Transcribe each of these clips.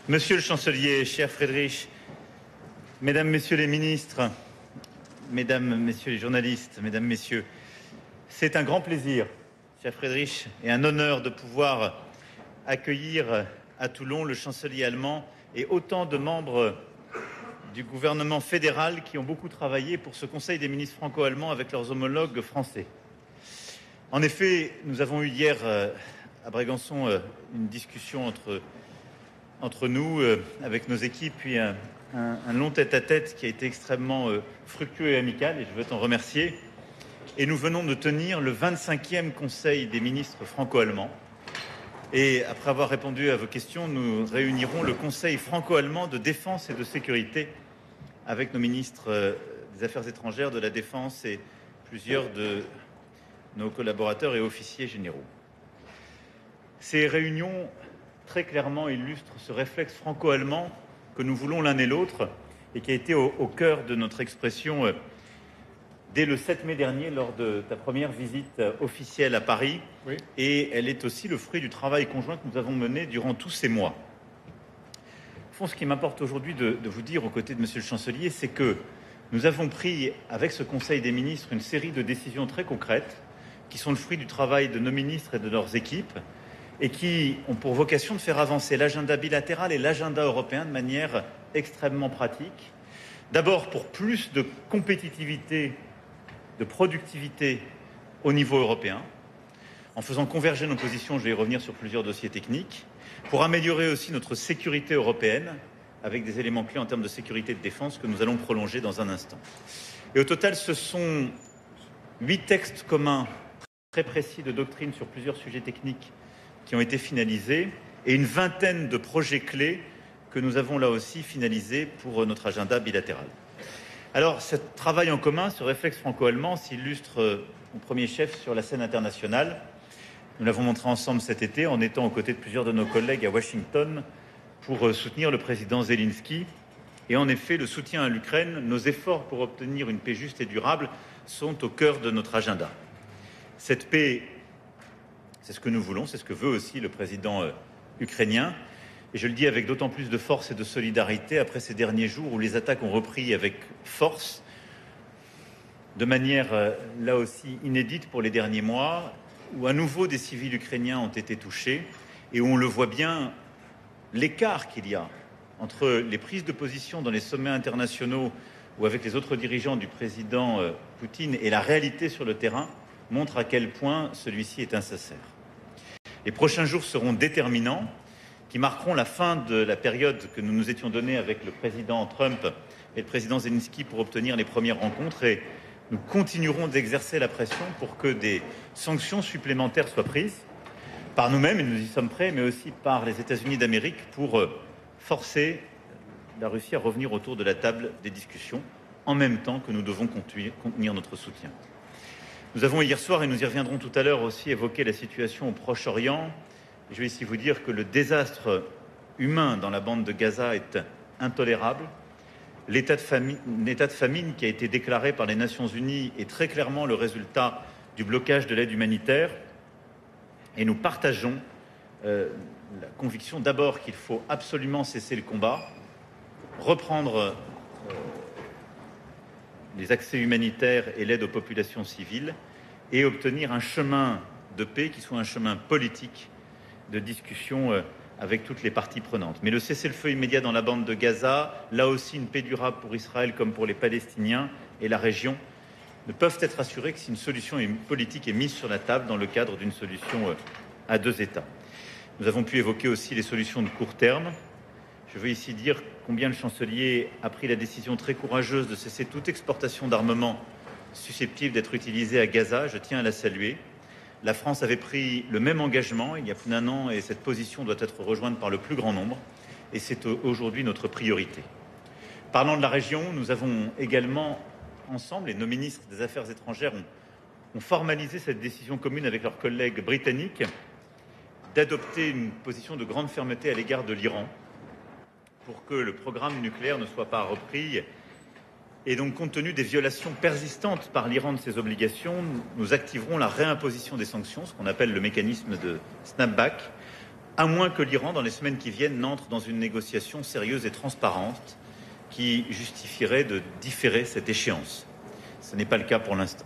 Monsieur le chancelier, cher Friedrich, mesdames, messieurs les ministres, mesdames, messieurs les journalistes, mesdames, messieurs, c'est un grand plaisir, cher Friedrich, et un honneur de pouvoir accueillir à Toulon le chancelier allemand et autant de membres du gouvernement fédéral qui ont beaucoup travaillé pour ce Conseil des ministres franco-allemands avec leurs homologues français. En effet, nous avons eu hier à Brégançon une discussion entre nous, avec nos équipes, puis un long tête-à-tête qui a été extrêmement fructueux et amical, et je veux t'en remercier. Et nous venons de tenir le 25e Conseil des ministres franco-allemands. Et après avoir répondu à vos questions, nous réunirons le Conseil franco-allemand de défense et de sécurité avec nos ministres des Affaires étrangères, de la Défense et plusieurs de nos collaborateurs et officiers généraux. Ces réunions très clairement illustrent ce réflexe franco-allemand que nous voulons l'un et l'autre et qui a été au cœur de notre expression dès le 7 mai dernier lors de ta première visite officielle à Paris. Oui. Et elle est aussi le fruit du travail conjoint que nous avons mené durant tous ces mois. Au fond, ce qui m'importe aujourd'hui de vous dire aux côtés de Monsieur le Chancelier, c'est que nous avons pris avec ce Conseil des ministres une série de décisions très concrètes qui sont le fruit du travail de nos ministres et de leurs équipes et qui ont pour vocation de faire avancer l'agenda bilatéral et l'agenda européen de manière extrêmement pratique. D'abord pour plus de compétitivité, de productivité au niveau européen, en faisant converger nos positions, je vais y revenir sur plusieurs dossiers techniques, pour améliorer aussi notre sécurité européenne, avec des éléments clés en termes de sécurité et de défense que nous allons prolonger dans un instant. Et au total, ce sont 8 textes communs très précis de doctrine sur plusieurs sujets techniques qui ont été finalisés et une vingtaine de projets clés que nous avons là aussi finalisés pour notre agenda bilatéral. Alors, ce travail en commun, ce réflexe franco-allemand s'illustre au premier chef sur la scène internationale. Nous l'avons montré ensemble cet été en étant aux côtés de plusieurs de nos collègues à Washington pour soutenir le président Zelensky. Et en effet, le soutien à l'Ukraine, nos efforts pour obtenir une paix juste et durable sont au cœur de notre agenda. Cette paix, c'est ce que nous voulons, c'est ce que veut aussi le président ukrainien. Et je le dis avec d'autant plus de force et de solidarité après ces derniers jours où les attaques ont repris avec force, de manière là aussi inédite pour les derniers mois, où à nouveau des civils ukrainiens ont été touchés et où on le voit bien, l'écart qu'il y a entre les prises de position dans les sommets internationaux ou avec les autres dirigeants du président Poutine et la réalité sur le terrain montre à quel point celui-ci est insincère. Les prochains jours seront déterminants, qui marqueront la fin de la période que nous nous étions donnée avec le président Trump et le président Zelensky pour obtenir les premières rencontres. Et nous continuerons d'exercer la pression pour que des sanctions supplémentaires soient prises par nous-mêmes, et nous y sommes prêts, mais aussi par les États-Unis d'Amérique pour forcer la Russie à revenir autour de la table des discussions, en même temps que nous devons contenir notre soutien. Nous avons hier soir, et nous y reviendrons tout à l'heure aussi, évoqué la situation au Proche-Orient. Je vais ici vous dire que le désastre humain dans la bande de Gaza est intolérable. L'état de famine qui a été déclaré par les Nations Unies est très clairement le résultat du blocage de l'aide humanitaire. Et nous partageons la conviction d'abord qu'il faut absolument cesser le combat, reprendre les accès humanitaires et l'aide aux populations civiles et obtenir un chemin de paix qui soit un chemin politique de discussion avec toutes les parties prenantes. Mais le cessez-le-feu immédiat dans la bande de Gaza, là aussi une paix durable pour Israël comme pour les Palestiniens et la région, ne peuvent être assurés que si une solution politique est mise sur la table dans le cadre d'une solution à 2 États. Nous avons pu évoquer aussi les solutions de court terme. Je veux ici dire combien le chancelier a pris la décision très courageuse de cesser toute exportation d'armement susceptible d'être utilisé à Gaza. Je tiens à la saluer. La France avait pris le même engagement il y a plus d'1 an et cette position doit être rejointe par le plus grand nombre et c'est aujourd'hui notre priorité. Parlant de la région, nous avons également ensemble, et nos ministres des Affaires étrangères ont formalisé cette décision commune avec leurs collègues britanniques d'adopter une position de grande fermeté à l'égard de l'Iran pour que le programme nucléaire ne soit pas repris. Et donc, compte tenu des violations persistantes par l'Iran de ses obligations, nous activerons la réimposition des sanctions, ce qu'on appelle le mécanisme de snapback, à moins que l'Iran, dans les semaines qui viennent, n'entre dans une négociation sérieuse et transparente qui justifierait de différer cette échéance. Ce n'est pas le cas pour l'instant.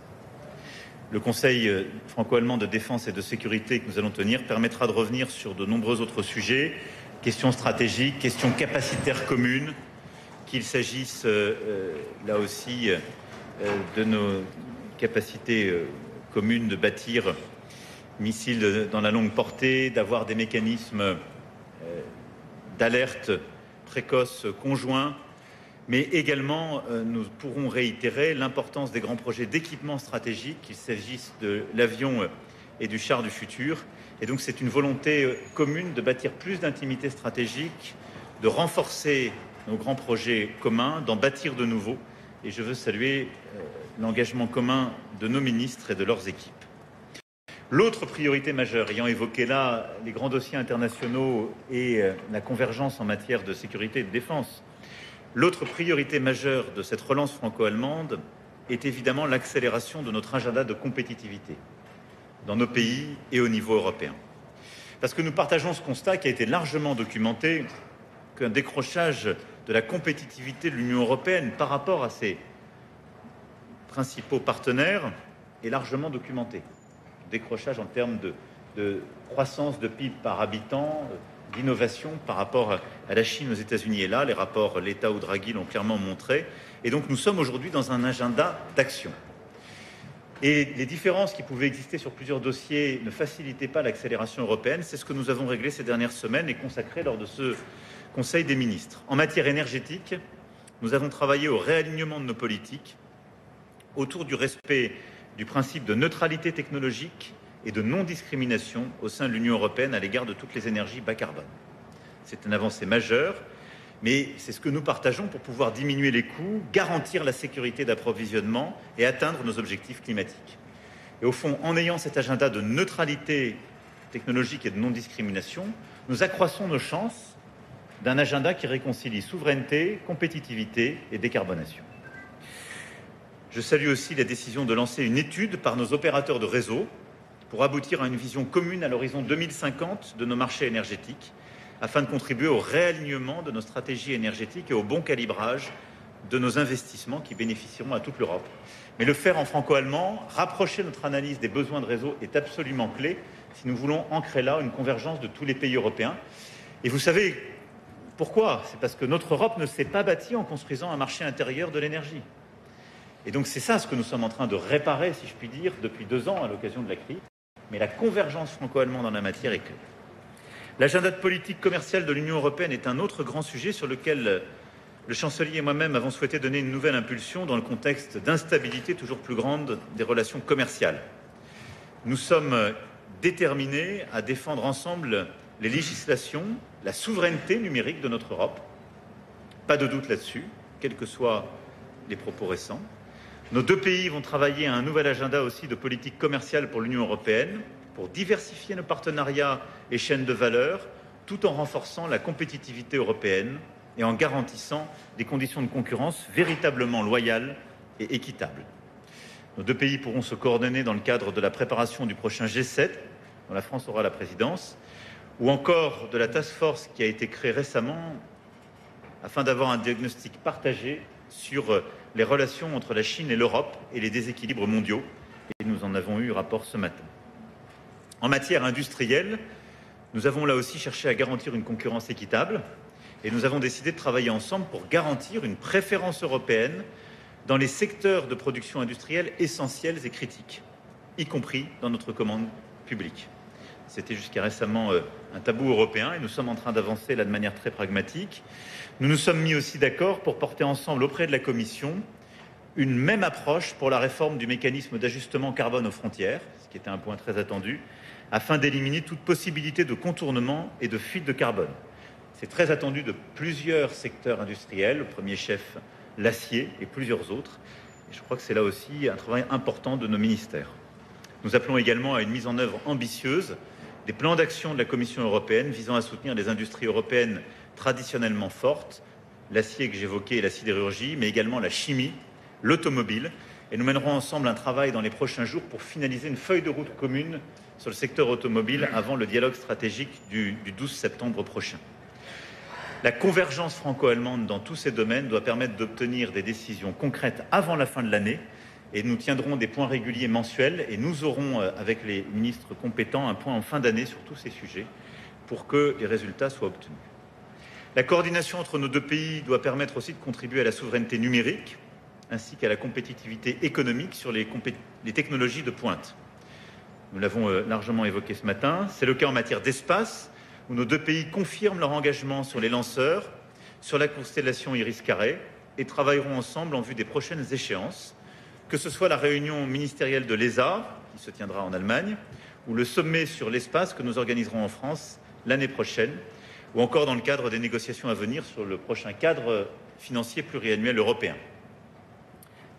Le Conseil franco-allemand de défense et de sécurité que nous allons tenir permettra de revenir sur de nombreux autres sujets, questions stratégiques, questions capacitaires communes, qu'il s'agisse là aussi de nos capacités communes de bâtir missiles dans la longue portée, d'avoir des mécanismes d'alerte précoce conjoints, mais également nous pourrons réitérer l'importance des grands projets d'équipement stratégique, qu'il s'agisse de l'avion et du char du futur. Et donc c'est une volonté commune de bâtir plus d'intimité stratégique, de renforcer nos grands projets communs, d'en bâtir de nouveaux. Et je veux saluer l'engagement commun de nos ministres et de leurs équipes. L'autre priorité majeure, ayant évoqué là les grands dossiers internationaux et la convergence en matière de sécurité et de défense, l'autre priorité majeure de cette relance franco-allemande est évidemment l'accélération de notre agenda de compétitivité dans nos pays et au niveau européen. Parce que nous partageons ce constat qui a été largement documenté, qu'un décrochage de la compétitivité de l'Union européenne par rapport à ses principaux partenaires est largement documenté. Décrochage en termes de croissance de PIB par habitant, d'innovation par rapport à la Chine, aux États-Unis. Et là, les rapports Letta ou Draghi l'ont clairement montré. Et donc, nous sommes aujourd'hui dans un agenda d'action. Et les différences qui pouvaient exister sur plusieurs dossiers ne facilitaient pas l'accélération européenne. C'est ce que nous avons réglé ces dernières semaines et consacré lors de ce Conseil des ministres. En matière énergétique, nous avons travaillé au réalignement de nos politiques autour du respect du principe de neutralité technologique et de non-discrimination au sein de l'Union européenne à l'égard de toutes les énergies bas carbone. C'est une avancée majeure, mais c'est ce que nous partageons pour pouvoir diminuer les coûts, garantir la sécurité d'approvisionnement et atteindre nos objectifs climatiques. Et au fond, en ayant cet agenda de neutralité technologique et de non-discrimination, nous accroissons nos chances d'un agenda qui réconcilie souveraineté, compétitivité et décarbonation. Je salue aussi la décision de lancer une étude par nos opérateurs de réseau pour aboutir à une vision commune à l'horizon 2050 de nos marchés énergétiques, afin de contribuer au réalignement de nos stratégies énergétiques et au bon calibrage de nos investissements qui bénéficieront à toute l'Europe. Mais le faire en franco-allemand, rapprocher notre analyse des besoins de réseau est absolument clé si nous voulons ancrer là une convergence de tous les pays européens. Et vous savez pourquoi ? C'est parce que notre Europe ne s'est pas bâtie en construisant un marché intérieur de l'énergie. Et donc c'est ça ce que nous sommes en train de réparer, si je puis dire, depuis 2 ans à l'occasion de la crise. Mais la convergence franco-allemande en la matière est clé. L'agenda de politique commerciale de l'Union européenne est un autre grand sujet sur lequel le chancelier et moi-même avons souhaité donner une nouvelle impulsion dans le contexte d'instabilité toujours plus grande des relations commerciales. Nous sommes déterminés à défendre ensemble les législations, la souveraineté numérique de notre Europe. Pas de doute là-dessus, quels que soient les propos récents. Nos 2 pays vont travailler à un nouvel agenda aussi de politique commerciale pour l'Union européenne, pour diversifier nos partenariats et chaînes de valeur, tout en renforçant la compétitivité européenne et en garantissant des conditions de concurrence véritablement loyales et équitables. Nos 2 pays pourront se coordonner dans le cadre de la préparation du prochain G7, dont la France aura la présidence, ou encore de la task force qui a été créée récemment afin d'avoir un diagnostic partagé sur les relations entre la Chine et l'Europe et les déséquilibres mondiaux. Et nous en avons eu rapport ce matin. En matière industrielle, nous avons là aussi cherché à garantir une concurrence équitable et nous avons décidé de travailler ensemble pour garantir une préférence européenne dans les secteurs de production industrielle essentiels et critiques, y compris dans notre commande publique. C'était jusqu'à récemment un tabou européen et nous sommes en train d'avancer là de manière très pragmatique. Nous nous sommes mis aussi d'accord pour porter ensemble auprès de la Commission une même approche pour la réforme du mécanisme d'ajustement carbone aux frontières, ce qui était un point très attendu, afin d'éliminer toute possibilité de contournement et de fuite de carbone. C'est très attendu de plusieurs secteurs industriels, au premier chef l'acier et plusieurs autres. Et je crois que c'est là aussi un travail important de nos ministères. Nous appelons également à une mise en œuvre ambitieuse des plans d'action de la Commission européenne visant à soutenir les industries européennes traditionnellement fortes, l'acier que j'évoquais et la sidérurgie, mais également la chimie, l'automobile. Et nous mènerons ensemble un travail dans les prochains jours pour finaliser une feuille de route commune sur le secteur automobile avant le dialogue stratégique du 12 septembre prochain. La convergence franco-allemande dans tous ces domaines doit permettre d'obtenir des décisions concrètes avant la fin de l'année et nous tiendrons des points réguliers mensuels et nous aurons, avec les ministres compétents, un point en fin d'année sur tous ces sujets pour que les résultats soient obtenus. La coordination entre nos deux pays doit permettre aussi de contribuer à la souveraineté numérique ainsi qu'à la compétitivité économique sur les technologies de pointe. Nous l'avons largement évoqué ce matin. C'est le cas en matière d'espace, où nos deux pays confirment leur engagement sur les lanceurs, sur la constellation Iris-Carré, et travailleront ensemble en vue des prochaines échéances, que ce soit la réunion ministérielle de l'ESA, qui se tiendra en Allemagne, ou le sommet sur l'espace que nous organiserons en France l'année prochaine, ou encore dans le cadre des négociations à venir sur le prochain cadre financier pluriannuel européen.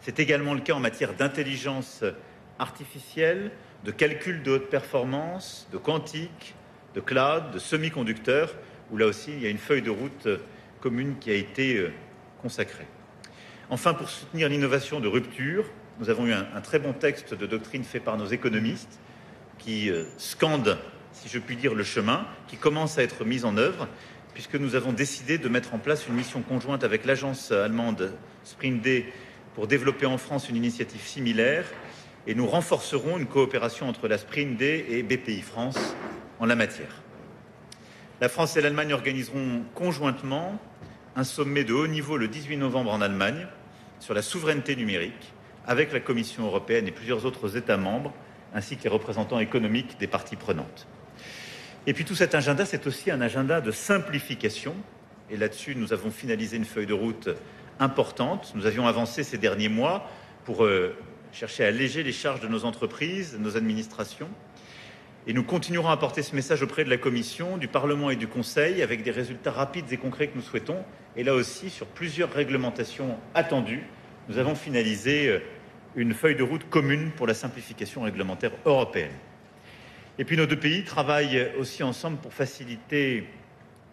C'est également le cas en matière d'intelligence artificielle, de calcul de haute performance, de quantique, de cloud, de semi-conducteurs, où là aussi il y a une feuille de route commune qui a été consacrée. Enfin, pour soutenir l'innovation de rupture, nous avons eu un très bon texte de doctrine fait par nos économistes qui scande, si je puis dire, le chemin, qui commence à être mis en œuvre, puisque nous avons décidé de mettre en place une mission conjointe avec l'agence allemande SprintD pour développer en France une initiative similaire, et nous renforcerons une coopération entre la SprintD et BPI France en la matière. La France et l'Allemagne organiseront conjointement un sommet de haut niveau le 18 novembre en Allemagne sur la souveraineté numérique avec la Commission européenne et plusieurs autres États membres ainsi que les représentants économiques des parties prenantes. Et puis tout cet agenda, c'est aussi un agenda de simplification et là-dessus nous avons finalisé une feuille de route importante. Nous avions avancé ces derniers mois pour chercher à alléger les charges de nos entreprises, de nos administrations. Et nous continuerons à porter ce message auprès de la Commission, du Parlement et du Conseil avec des résultats rapides et concrets que nous souhaitons. Et là aussi, sur plusieurs réglementations attendues, nous avons finalisé une feuille de route commune pour la simplification réglementaire européenne. Et puis nos deux pays travaillent aussi ensemble pour faciliter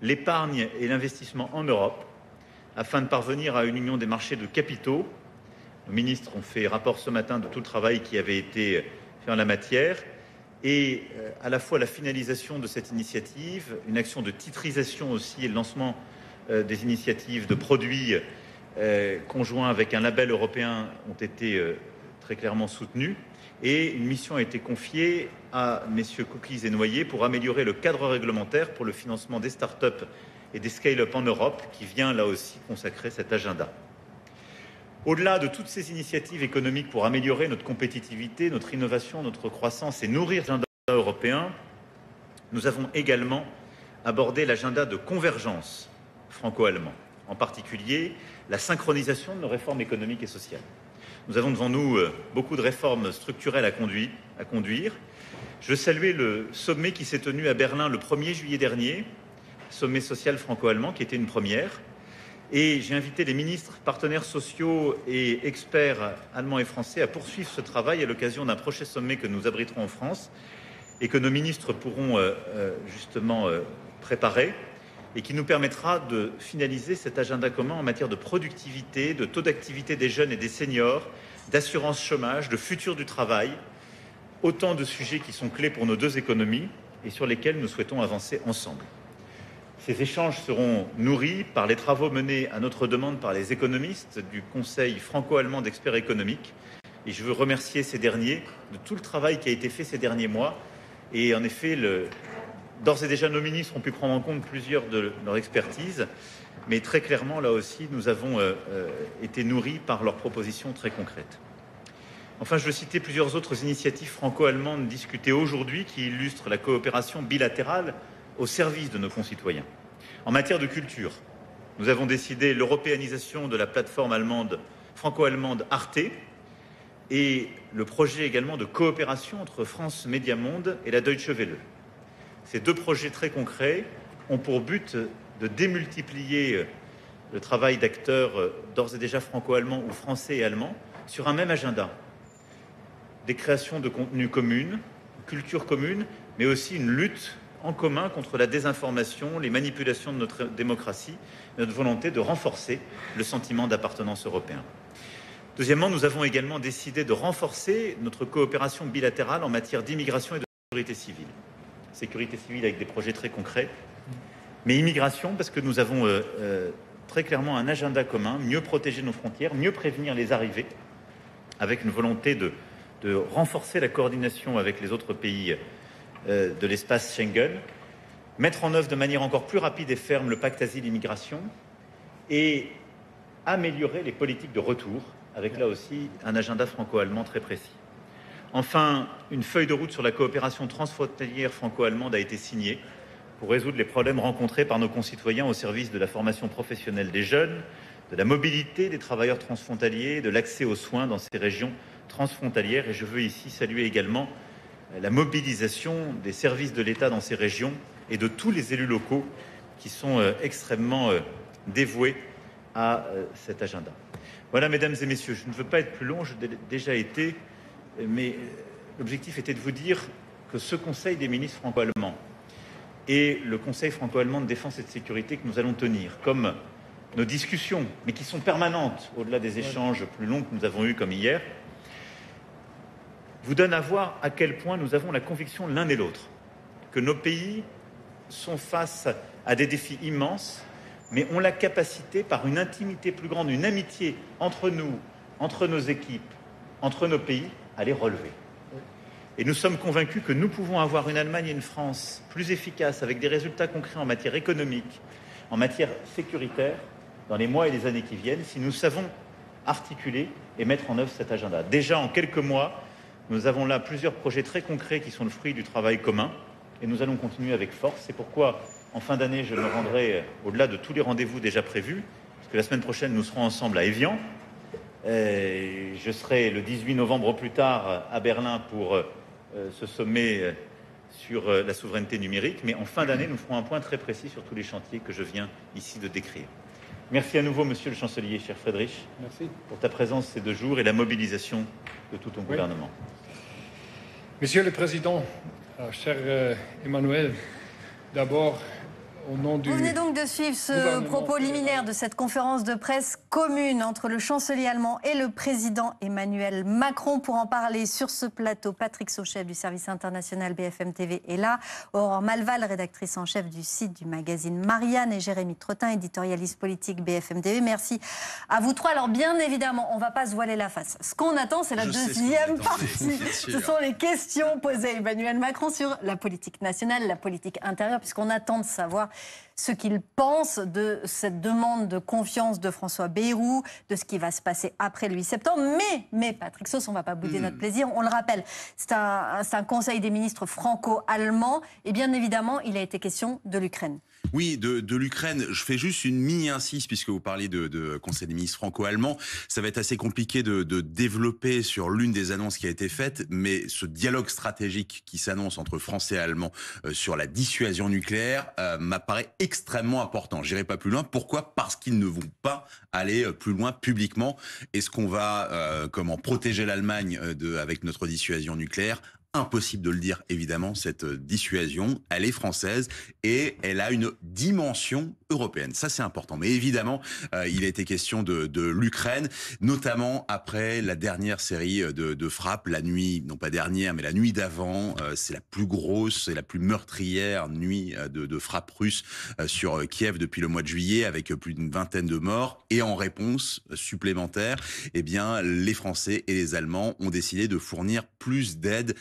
l'épargne et l'investissement en Europe afin de parvenir à une union des marchés de capitaux. Nos ministres ont fait rapport ce matin de tout le travail qui avait été fait en la matière. Et à la fois la finalisation de cette initiative, une action de titrisation aussi et le lancement des initiatives de produits conjoints avec un label européen ont été très clairement soutenus. Et une mission a été confiée à messieurs Cooklis et Noyer pour améliorer le cadre réglementaire pour le financement des startups et des scale-up en Europe qui vient là aussi consacrer cet agenda. Au-delà de toutes ces initiatives économiques pour améliorer notre compétitivité, notre innovation, notre croissance et nourrir l'agenda européen, nous avons également abordé l'agenda de convergence franco-allemand, en particulier la synchronisation de nos réformes économiques et sociales. Nous avons devant nous beaucoup de réformes structurelles à conduire. Je veux saluer le sommet qui s'est tenu à Berlin le 1er juillet dernier, sommet social franco-allemand qui était une première. Et j'ai invité les ministres, partenaires sociaux et experts allemands et français à poursuivre ce travail à l'occasion d'un prochain sommet que nous abriterons en France et que nos ministres pourront justement préparer et qui nous permettra de finaliser cet agenda commun en matière de productivité, de taux d'activité des jeunes et des seniors, d'assurance chômage, de futur du travail. Autant de sujets qui sont clés pour nos deux économies et sur lesquels nous souhaitons avancer ensemble. Ces échanges seront nourris par les travaux menés à notre demande par les économistes du Conseil franco-allemand d'experts économiques. Et je veux remercier ces derniers de tout le travail qui a été fait ces derniers mois. Et en effet, d'ores et déjà, nos ministres ont pu prendre en compte plusieurs de leur expertise. Mais très clairement, là aussi, nous avons été nourris par leurs propositions très concrètes. Enfin, je veux citer plusieurs autres initiatives franco-allemandes discutées aujourd'hui qui illustrent la coopération bilatérale au service de nos concitoyens. En matière de culture, nous avons décidé l'européanisation de la plateforme franco-allemande Arte et le projet également de coopération entre France Média Monde et la Deutsche Welle. Ces deux projets très concrets ont pour but de démultiplier le travail d'acteurs d'ores et déjà franco-allemands ou français et allemands sur un même agenda. Des créations de contenus communs, culture commune, mais aussi une lutte en commun contre la désinformation, les manipulations de notre démocratie, notre volonté de renforcer le sentiment d'appartenance européen. Deuxièmement, nous avons également décidé de renforcer notre coopération bilatérale en matière d'immigration et de sécurité civile. Sécurité civile avec des projets très concrets. Mais immigration, parce que nous avons très clairement un agenda commun, mieux protéger nos frontières, mieux prévenir les arrivées, avec une volonté de renforcer la coordination avec les autres pays de l'espace Schengen, mettre en œuvre de manière encore plus rapide et ferme le pacte asile-immigration et améliorer les politiques de retour, avec là aussi un agenda franco-allemand très précis. Enfin, une feuille de route sur la coopération transfrontalière franco-allemande a été signée pour résoudre les problèmes rencontrés par nos concitoyens au service de la formation professionnelle des jeunes, de la mobilité des travailleurs transfrontaliers, de l'accès aux soins dans ces régions transfrontalières. Et je veux ici saluer également la mobilisation des services de l'État dans ces régions et de tous les élus locaux qui sont extrêmement dévoués à cet agenda. Voilà, mesdames et messieurs, je ne veux pas être plus long, je l'ai déjà été, mais l'objectif était de vous dire que ce Conseil des ministres franco-allemands et le Conseil franco-allemand de défense et de sécurité que nous allons tenir, comme nos discussions, mais qui sont permanentes, au-delà des échanges plus longs que nous avons eus comme hier, vous donnent à voir à quel point nous avons la conviction l'un et l'autre que nos pays sont face à des défis immenses, mais ont la capacité, par une intimité plus grande, une amitié entre nous, entre nos équipes, entre nos pays, à les relever. Et nous sommes convaincus que nous pouvons avoir une Allemagne et une France plus efficaces, avec des résultats concrets en matière économique, en matière sécuritaire, dans les mois et les années qui viennent, si nous savons articuler et mettre en œuvre cet agenda. Déjà, en quelques mois, nous avons là plusieurs projets très concrets qui sont le fruit du travail commun, et nous allons continuer avec force. C'est pourquoi, en fin d'année, je me rendrai au-delà de tous les rendez-vous déjà prévus, parce que la semaine prochaine, nous serons ensemble à Évian. Je serai le 18 novembre au plus tard à Berlin pour ce sommet sur la souveraineté numérique. Mais en fin d'année, nous ferons un point très précis sur tous les chantiers que je viens ici de décrire. Merci à nouveau, Monsieur le Chancelier, cher Friedrich, pour ta présence ces 2 jours et la mobilisation de tout ton gouvernement. Monsieur le Président, cher Emmanuel, d'abord, au nom du... Vous venez donc de suivre ce propos liminaire de cette conférence de presse commune entre le chancelier allemand et le président Emmanuel Macron. Pour en parler sur ce plateau, Patrick Sauchef du service international BFM TV est là, Aurore Malval, rédactrice en chef du site du magazine Marianne, et Jérémy Trottin, éditorialiste politique BFM TV. Merci à vous trois. Alors bien évidemment, on ne va pas se voiler la face. Ce qu'on attend, c'est la deuxième partie. Ce sont les questions posées à Emmanuel Macron sur la politique nationale, la politique intérieure, puisqu'on attend de savoir ce qu'il pense de cette demande de confiance de François Bayrou, de ce qui va se passer après le 8 septembre. Mais Patrick Sauce, on ne va pas bouder notre plaisir. On le rappelle, c'est un conseil des ministres franco-allemand. Et bien évidemment, il a été question de l'Ukraine. Oui, de l'Ukraine. Je fais juste une mini-incise, puisque vous parlez de Conseil des ministres franco-allemands. Ça va être assez compliqué de développer sur l'une des annonces qui a été faite, mais ce dialogue stratégique qui s'annonce entre Français et Allemands sur la dissuasion nucléaire m'apparaît extrêmement important. J'irai pas plus loin. Pourquoi ? Parce qu'ils ne vont pas aller plus loin publiquement. Est-ce qu'on va protéger l'Allemagne avec notre dissuasion nucléaire ? Impossible de le dire, évidemment, cette dissuasion, elle est française et elle a une dimension européenne. Ça, c'est important. Mais évidemment, il a été question de l'Ukraine, notamment après la dernière série de frappes, la nuit, non pas dernière, mais la nuit d'avant. C'est la plus grosse et la plus meurtrière nuit de frappes russes sur Kiev depuis le mois de juillet, avec plus d'une vingtaine de morts. Et en réponse supplémentaire, eh bien, les Français et les Allemands ont décidé de fournir plus d'aide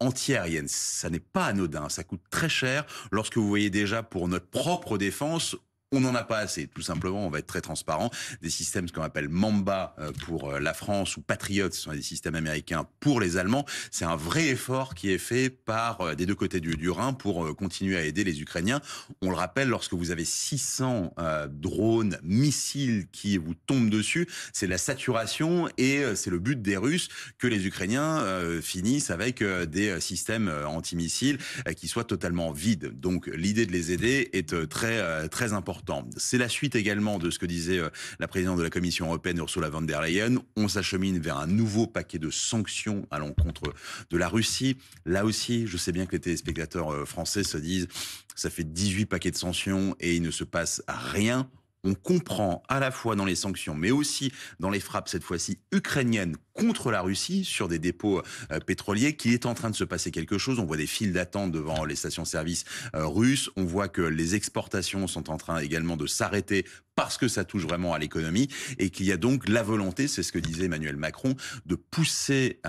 anti-aérienne. Ça n'est pas anodin, ça coûte très cher. Lorsque vous voyez déjà pour notre propre défense, on n'en a pas assez, tout simplement, on va être très transparent. Des systèmes, ce qu'on appelle Mamba pour la France, ou Patriot, ce sont des systèmes américains pour les Allemands. C'est un vrai effort qui est fait par des 2 côtés du Rhin pour continuer à aider les Ukrainiens. On le rappelle, lorsque vous avez 600 drones, missiles qui vous tombent dessus, c'est la saturation et c'est le but des Russes que les Ukrainiens finissent avec des systèmes antimissiles qui soient totalement vides. Donc l'idée de les aider est très importante. C'est la suite également de ce que disait la présidente de la Commission européenne, Ursula von der Leyen. On s'achemine vers un nouveau paquet de sanctions à l'encontre de la Russie. Là aussi, je sais bien que les téléspectateurs français se disent « ça fait 18 paquets de sanctions et il ne se passe rien ». On comprend à la fois dans les sanctions, mais aussi dans les frappes, cette fois-ci ukrainiennes contre la Russie sur des dépôts pétroliers, qu'il est en train de se passer quelque chose. On voit des files d'attente devant les stations-service russes. On voit que les exportations sont en train également de s'arrêter parce que ça touche vraiment à l'économie et qu'il y a donc la volonté, c'est ce que disait Emmanuel Macron, de pousser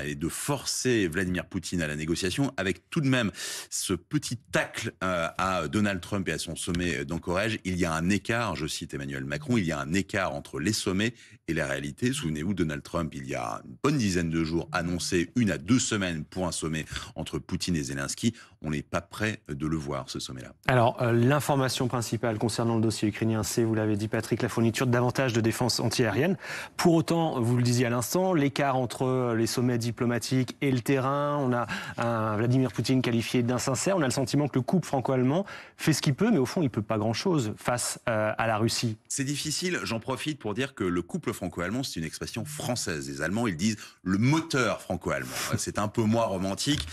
et de forcer Vladimir Poutine à la négociation, avec tout de même ce petit tacle à Donald Trump et à son sommet d'Anchorage. Il y a un écart, je cite Emmanuel Macron, il y a un écart entre les sommets et la réalité. Souvenez-vous, Donald Trump, il y a une bonne dizaine de jours, annoncé 1 à 2 semaines pour un sommet entre Poutine et Zelensky. On n'est pas prêt de le voir, ce sommet-là. Alors, l'information principale concernant le dossier ukrainien, c'est, vous l'avez dit Patrick, la fourniture de davantage de défense antiaérienne. Pour autant, vous le disiez à l'instant, l'écart entre les sommets diplomatiques et le terrain, on a un Vladimir Poutine qualifié d'insincère, on a le sentiment que le couple franco-allemand fait ce qu'il peut, mais au fond, il ne peut pas grand-chose face à la Russie. C'est difficile, j'en profite pour dire que le couple franco-allemand, c'est une expression française. Les Allemands, ils disent le moteur franco-allemand. C'est un peu moins romantique,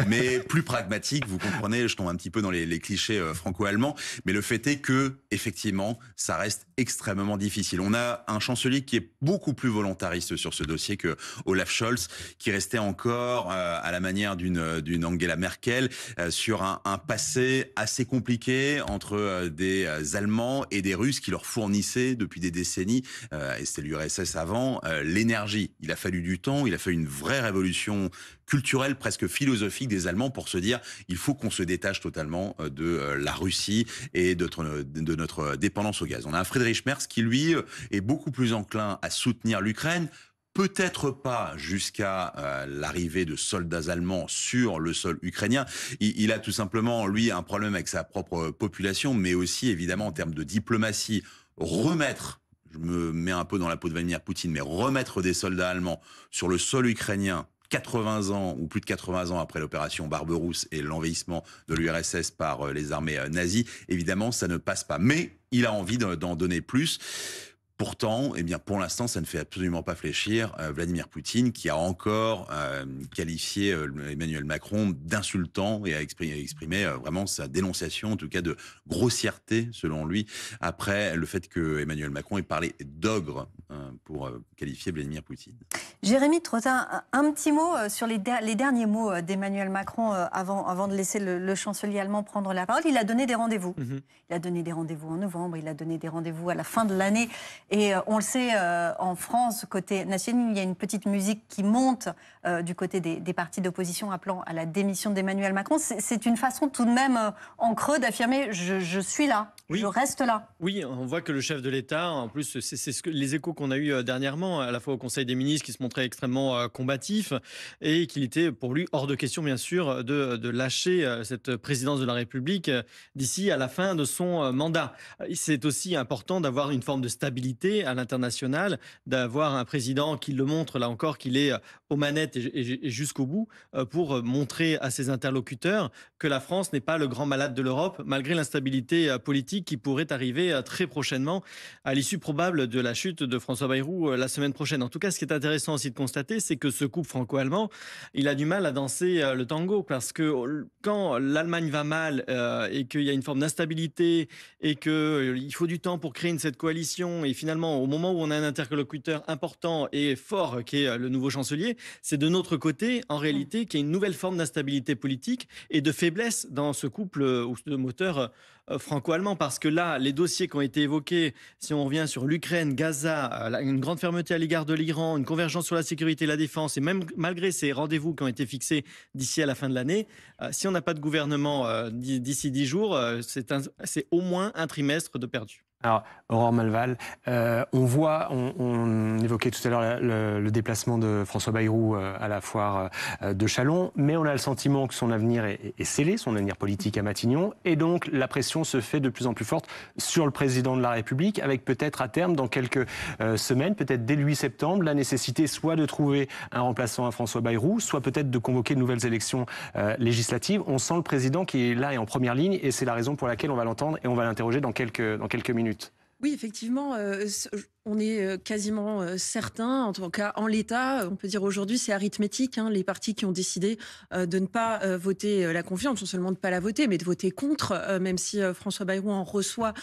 mais plus pragmatique. Vous comprenez, je tombe un petit peu dans les clichés franco-allemands, mais le fait est que, effectivement, ça reste extrêmement difficile. On a un chancelier qui est beaucoup plus volontariste sur ce dossier que Olaf Scholz, qui restait encore à la manière d'une Angela Merkel sur un passé assez compliqué entre des Allemands et des Russes qui leur fournissaient depuis des décennies, et c'était l'URSS avant, l'énergie. Il a fallu du temps, il a fallu une vraie révolution culturelle, presque philosophique des Allemands pour se dire il faut qu'on se détache totalement de la Russie et de notre dépendance au gaz. On a un Friedrich Merz qui, lui, est beaucoup plus enclin à soutenir l'Ukraine, peut-être pas jusqu'à l'arrivée de soldats allemands sur le sol ukrainien. Il a tout simplement, lui, un problème avec sa propre population, mais aussi, évidemment, en termes de diplomatie, je me mets un peu dans la peau de Vladimir Poutine, mais remettre des soldats allemands sur le sol ukrainien 80 ans ou plus de 80 ans après l'opération Barberousse et l'envahissement de l'URSS par les armées nazies, évidemment, ça ne passe pas. Mais il a envie d'en donner plus. Pourtant, eh bien, pour l'instant, ça ne fait absolument pas fléchir Vladimir Poutine, qui a encore qualifié Emmanuel Macron d'insultant et a exprimé vraiment sa dénonciation, en tout cas de grossièreté, selon lui, après le fait que Emmanuel Macron ait parlé d'ogre pour qualifier Vladimir Poutine. Jérémy Trottin, un petit mot sur les derniers mots d'Emmanuel Macron avant de laisser le chancelier allemand prendre la parole. Il a donné des rendez-vous. Il a donné des rendez-vous en novembre, il a donné des rendez-vous à la fin de l'année. Et on le sait, en France, côté national, il y a une petite musique qui monte du côté des partis d'opposition appelant à la démission d'Emmanuel Macron. C'est une façon tout de même en creux d'affirmer « je suis là, oui. Je reste là ». Oui, on voit que le chef de l'État, en plus, c'est les échos qu'on a eus dernièrement, à la fois au Conseil des ministres, qui se montrait extrêmement combatif, et qu'il était pour lui hors de question, bien sûr, de lâcher cette présidence de la République d'ici à la fin de son mandat. C'est aussi important d'avoir une forme de stabilité à l'international, d'avoir un président qui le montre, là encore, qu'il est aux manettes et jusqu'au bout, pour montrer à ses interlocuteurs que la France n'est pas le grand malade de l'Europe, malgré l'instabilité politique qui pourrait arriver très prochainement à l'issue probable de la chute de François Bayrou la semaine prochaine. En tout cas, ce qui est intéressant aussi de constater, c'est que ce couple franco-allemand, il a du mal à danser le tango, parce que quand l'Allemagne va mal et qu'il y a une forme d'instabilité et qu'il faut du temps pour créer cette coalition, et finalement, au moment où on a un interlocuteur important et fort qui est le nouveau chancelier, c'est de notre côté, en réalité, qu'il y a une nouvelle forme d'instabilité politique et de faiblesse dans ce couple ou ce moteur franco-allemand, parce que là, les dossiers qui ont été évoqués, si on revient sur l'Ukraine, Gaza, une grande fermeté à l'égard de l'Iran, une convergence sur la sécurité et la défense, et même malgré ces rendez-vous qui ont été fixés d'ici à la fin de l'année, si on n'a pas de gouvernement d'ici 10 jours, c'est au moins un trimestre de perdu. Alors, Aurore Malval, on évoquait tout à l'heure le déplacement de François Bayrou à la foire de Châlons, mais on a le sentiment que son avenir est scellé, son avenir politique à Matignon, et donc la pression se fait de plus en plus forte sur le président de la République, avec peut-être à terme, dans quelques semaines, peut-être dès le 8 septembre, la nécessité soit de trouver un remplaçant à François Bayrou, soit peut-être de convoquer de nouvelles élections législatives. On sent le président qui est là et en première ligne, et c'est la raison pour laquelle on va l'entendre et on va l'interroger dans quelques minutes. Oui, effectivement, on est quasiment certain, en tout cas en l'état, on peut dire aujourd'hui c'est arithmétique, les partis qui ont décidé de ne pas voter la confiance, non seulement de ne pas la voter, mais de voter contre, même si François Bayrou en reçoit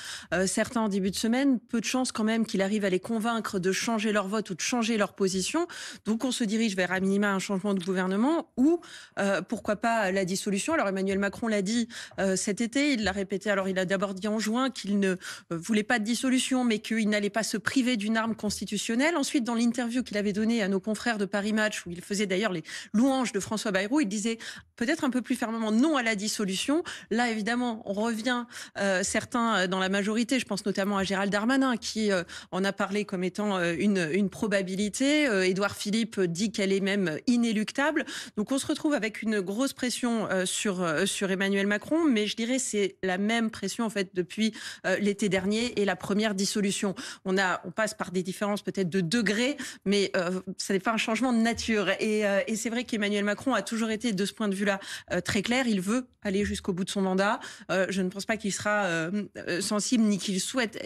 certains en début de semaine, peu de chances quand même qu'il arrive à les convaincre de changer leur vote ou de changer leur position. Donc on se dirige vers à minima un changement de gouvernement ou pourquoi pas la dissolution. Alors Emmanuel Macron l'a dit cet été, il l'a répété, alors il a d'abord dit en juin qu'il ne voulait pas de dissolution, mais qu'il n'allait pas se priver d'une arme constitutionnelle. Ensuite, dans l'interview qu'il avait donnée à nos confrères de Paris Match, où il faisait d'ailleurs les louanges de François Bayrou, il disait peut-être un peu plus fermement non à la dissolution. Là, évidemment, on revient certains dans la majorité, je pense notamment à Gérald Darmanin, qui en a parlé comme étant une probabilité. Édouard Philippe dit qu'elle est même inéluctable. Donc on se retrouve avec une grosse pression sur Emmanuel Macron, mais je dirais c'est la même pression en fait depuis l'été dernier et la première dissolution. On passe par des différences peut-être de degrés, mais ça n'est pas un changement de nature. Et c'est vrai qu'Emmanuel Macron a toujours été de ce point de vue-là très clair. Il veut aller jusqu'au bout de son mandat. Je ne pense pas qu'il sera sensible ni qu'il souhaite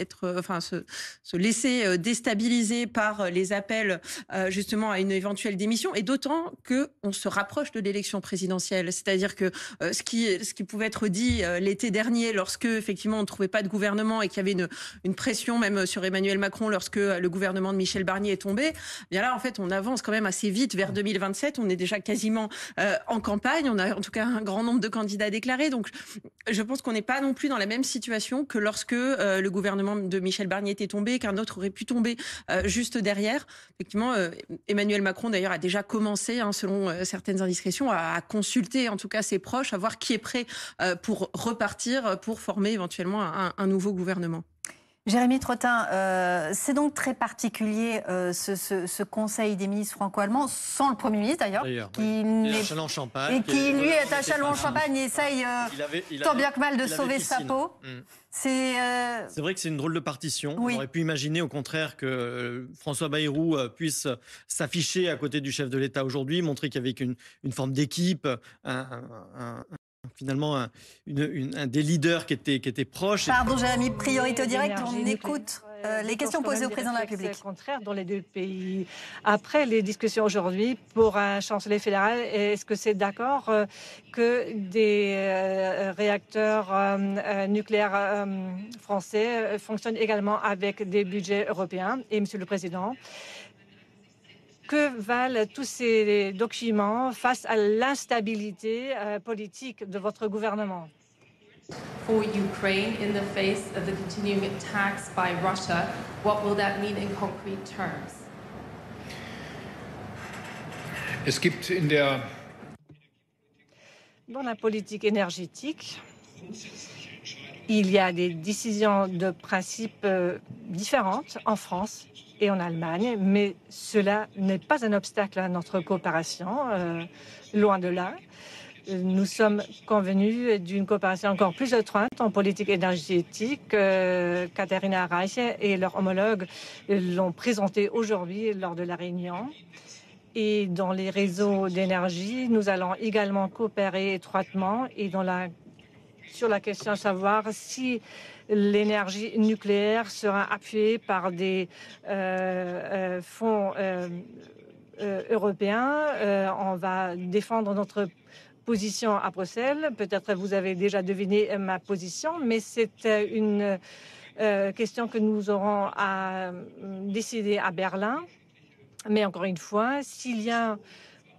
se laisser déstabiliser par les appels justement à une éventuelle démission. Et d'autant que on se rapproche de l'élection présidentielle. C'est-à-dire que ce qui pouvait être dit l'été dernier, lorsque effectivement on ne trouvait pas de gouvernement et qu'il y avait une pression même sur Emmanuel Macron lorsque le gouvernement de Michel Barnier est tombé, bien là en fait on avance quand même assez vite vers 2027. On est déjà quasiment en campagne. On a en tout cas un grand nombre de candidats déclarés. Donc je pense qu'on n'est pas non plus dans la même situation que lorsque le gouvernement de Michel Barnier était tombé, qu'un autre aurait pu tomber juste derrière. Effectivement, Emmanuel Macron d'ailleurs a déjà commencé, selon certaines indiscrétions, à consulter en tout cas ses proches, à voir qui est prêt pour repartir, pour former éventuellement un nouveau gouvernement. Jérémy Trottin, c'est donc très particulier ce Conseil des ministres franco-allemands, sans le Premier ministre d'ailleurs, qui lui est à Châlons-en-Champagne et essaye tant bien que mal de sauver sa peau. C'est vrai que c'est une drôle de partition. Oui. On aurait pu imaginer au contraire que François Bayrou puisse s'afficher à côté du chef de l'État aujourd'hui, montrer qu'il y avait une forme d'équipe, finalement un des leaders qui étaient proches. Pardon, Jérémy, priorité au direct, on écoute les questions posées au président de la République. Contraire dans les deux pays. Après les discussions aujourd'hui, pour un chancelier fédéral, est-ce que c'est d'accord que des réacteurs nucléaires français fonctionnent également avec des budgets européens? Et Monsieur le Président, que valent tous ces documents face à l'instabilité politique de votre gouvernement? For Ukraine, in the face of the continuing attacks by Russia, what will that mean in concrete terms? Es gibt dans la politique énergétique, il y a des décisions de principe différentes en France et en Allemagne, mais cela n'est pas un obstacle à notre coopération, loin de là. Nous sommes convenus d'une coopération encore plus étroite en politique énergétique. Katharina Reich et leur homologue l'ont présenté aujourd'hui lors de la réunion. Et dans les réseaux d'énergie, nous allons également coopérer étroitement et sur la question de savoir si l'énergie nucléaire sera appuyée par des fonds européens. On va défendre notre position à Bruxelles. Peut-être vous avez déjà deviné ma position, mais c'est une question que nous aurons à décider à Berlin. Mais encore une fois, s'il y a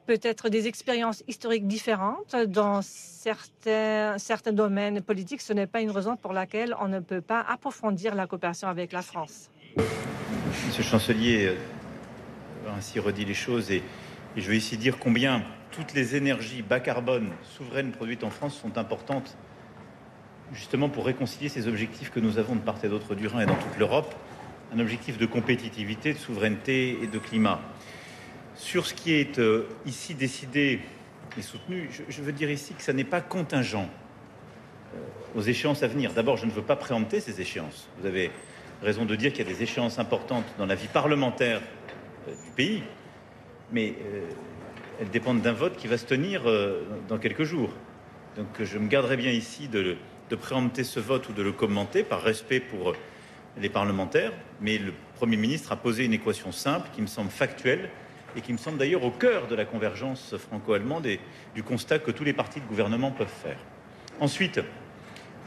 peut-être des expériences historiques différentes dans certains domaines politiques, ce n'est pas une raison pour laquelle on ne peut pas approfondir la coopération avec la France. Monsieur le chancelier a ainsi redit les choses et je veux ici dire combien toutes les énergies bas carbone souveraines produites en France sont importantes justement pour réconcilier ces objectifs que nous avons de part et d'autre du Rhin et dans toute l'Europe, un objectif de compétitivité, de souveraineté et de climat. Sur ce qui est ici décidé et soutenu, je veux dire ici que ça n'est pas contingent aux échéances à venir. D'abord, je ne veux pas préempter ces échéances. Vous avez raison de dire qu'il y a des échéances importantes dans la vie parlementaire du pays, mais elles dépendent d'un vote qui va se tenir dans quelques jours. Donc je me garderai bien ici de préempter ce vote ou de le commenter par respect pour les parlementaires, mais le Premier ministre a posé une équation simple qui me semble factuelle et qui me semble d'ailleurs au cœur de la convergence franco-allemande et du constat que tous les partis de gouvernement peuvent faire. Ensuite,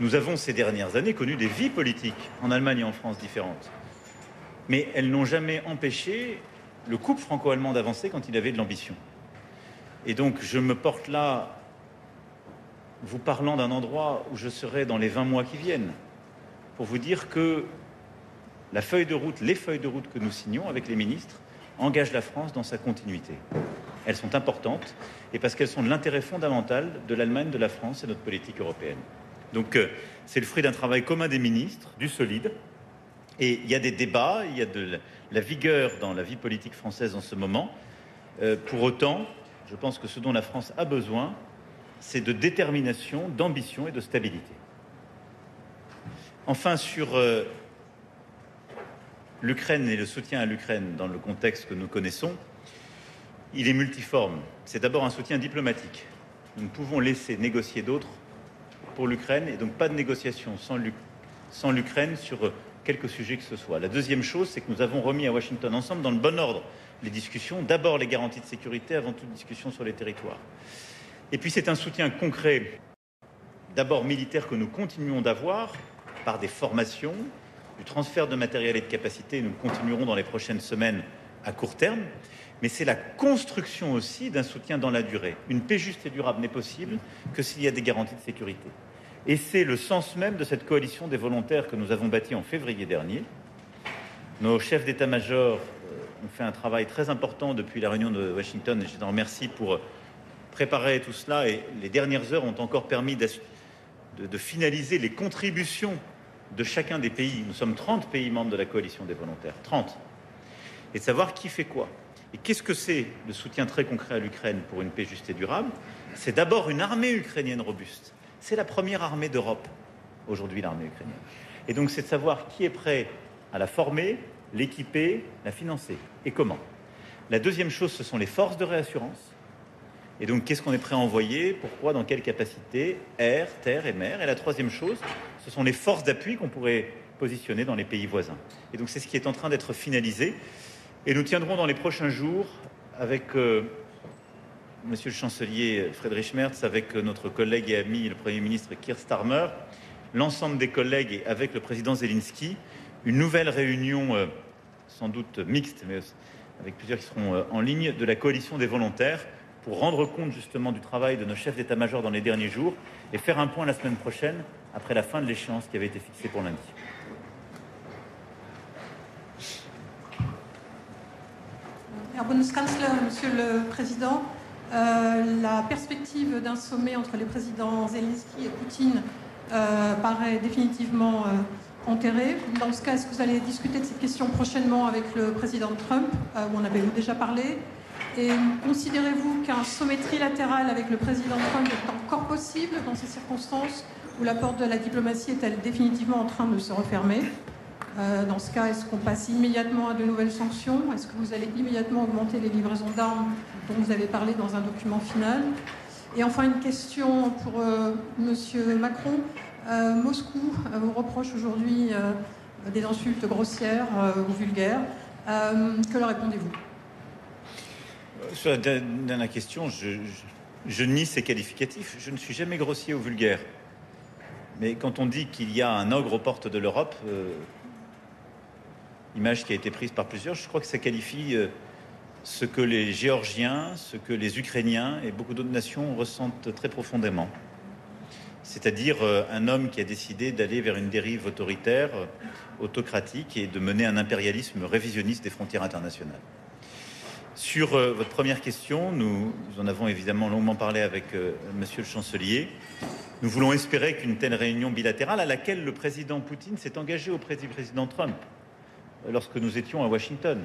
nous avons ces dernières années connu des vies politiques en Allemagne et en France différentes. Mais elles n'ont jamais empêché le couple franco-allemand d'avancer quand il avait de l'ambition. Et donc je me porte là, vous parlant d'un endroit où je serai dans les 20 mois qui viennent, pour vous dire que les feuilles de route que nous signons avec les ministres engagent la France dans sa continuité. Elles sont importantes et parce qu'elles sont de l'intérêt fondamental de l'Allemagne, de la France et de notre politique européenne. Donc c'est le fruit d'un travail commun des ministres, du solide. Et il y a des débats, il y a de la vigueur dans la vie politique française en ce moment. Pour autant, je pense que ce dont la France a besoin, c'est de détermination, d'ambition et de stabilité. Enfin, sur l'Ukraine et le soutien à l'Ukraine dans le contexte que nous connaissons, il est multiforme. C'est d'abord un soutien diplomatique. Nous ne pouvons laisser négocier d'autres pour l'Ukraine et donc pas de négociation sans l'Ukraine sur quelque sujet que ce soit. La deuxième chose, c'est que nous avons remis à Washington ensemble, dans le bon ordre, les discussions. D'abord les garanties de sécurité, avant toute discussion sur les territoires. Et puis c'est un soutien concret, d'abord militaire, que nous continuons d'avoir par des formations, du transfert de matériel et de capacité. Nous continuerons dans les prochaines semaines à court terme. Mais c'est la construction aussi d'un soutien dans la durée. Une paix juste et durable n'est possible que s'il y a des garanties de sécurité. Et c'est le sens même de cette coalition des volontaires que nous avons bâtie en février dernier. Nos chefs d'état-major ont fait un travail très important depuis la réunion de Washington, et je les en remercie pour préparer tout cela. Et les dernières heures ont encore permis de finaliser les contributions de chacun des pays. Nous sommes 30 pays membres de la coalition des volontaires, 30. Et de savoir qui fait quoi. Et qu'est-ce que c'est le soutien très concret à l'Ukraine pour une paix juste et durable? C'est d'abord une armée ukrainienne robuste. C'est la première armée d'Europe, aujourd'hui, l'armée ukrainienne. Et donc, c'est de savoir qui est prêt à la former, l'équiper, la financer, et comment. La deuxième chose, ce sont les forces de réassurance. Et donc, qu'est-ce qu'on est prêt à envoyer? Pourquoi? Dans quelle capacité? Air, terre et mer. Et la troisième chose, ce sont les forces d'appui qu'on pourrait positionner dans les pays voisins. Et donc, c'est ce qui est en train d'être finalisé. Et nous tiendrons dans les prochains jours avec Monsieur le chancelier Friedrich Merz, avec notre collègue et ami le Premier ministre Keir Starmer, l'ensemble des collègues et avec le président Zelensky, une nouvelle réunion, sans doute mixte, mais avec plusieurs qui seront en ligne, de la coalition des volontaires pour rendre compte justement du travail de nos chefs d'état-major dans les derniers jours et faire un point la semaine prochaine après la fin de l'échéance qui avait été fixée pour lundi. Herr Bundeskanzler, Monsieur le Président, la perspective d'un sommet entre les présidents Zelensky et Poutine paraît définitivement enterrée. Dans ce cas, est-ce que vous allez discuter de cette question prochainement avec le président Trump, où on avait déjà parlé? Et considérez-vous qu'un sommet trilatéral avec le président Trump est encore possible dans ces circonstances où la porte de la diplomatie est-elle définitivement en train de se refermer? Dans ce cas, est-ce qu'on passe immédiatement à de nouvelles sanctions? Est-ce que vous allez immédiatement augmenter les livraisons d'armes dont vous avez parlé dans un document final? Et enfin, une question pour Monsieur Macron. Moscou vous reproche aujourd'hui des insultes grossières ou vulgaires. Que leur répondez-vous? Sur la dernière question, je nie ces qualificatifs. Je ne suis jamais grossier ou vulgaire. Mais quand on dit qu'il y a un ogre aux portes de l'Europe, image qui a été prise par plusieurs, je crois que ça qualifie ce que les Géorgiens, ce que les Ukrainiens et beaucoup d'autres nations ressentent très profondément. C'est-à-dire un homme qui a décidé d'aller vers une dérive autoritaire, autocratique et de mener un impérialisme révisionniste des frontières internationales. Sur votre première question, nous en avons évidemment longuement parlé avec Monsieur le Chancelier. Nous voulons espérer qu'une telle réunion bilatérale, à laquelle le président Poutine s'est engagé auprès du président Trump, lorsque nous étions à Washington.